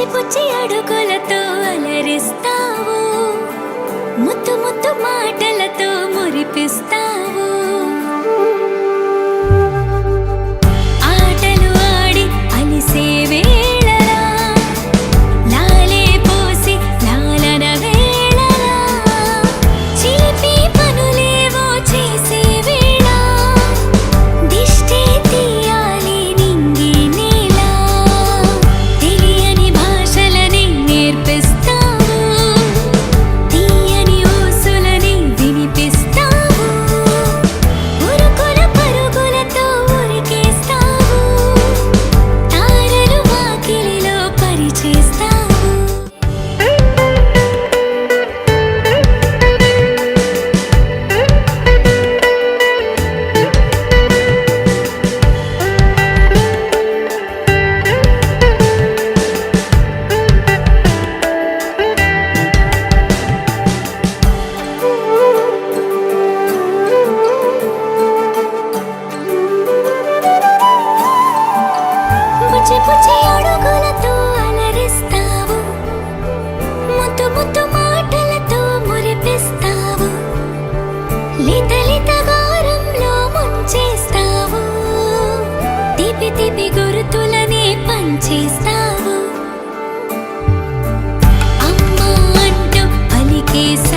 పుచ్చి పుచ్చి అడుగులతో అలరిస్తావు, ముత్తు ముత్తు మాటలతో మురిపిస్తావు. ఆటలు ఆడి అలిసే వేళలా, లాలే పోసి లాలన వేళలా, చిలిపి పనులేవో చేసే వేళ, దిష్టి తీయాలి నింగి నేల, తెలియని భాషలని నేర్పిస్తావు, తీయని ఊసులని వినిపిస్తావు, ఉరుకుల పరుగులతో ఉరికేస్తావు, తారలు వాకిలిలో పరిచేస్తావు. పుచ్చి పుచ్చి అడుగులతో అలరిస్తావు, ముద్దు ముద్దు మాటలతో మురిపిస్తావు, లిత లిత గారంలో ముంచేస్తావు, తీపి తీపి గుర్తులనే పంచేస్తావు. అమ్మా అంటూ పలికేసి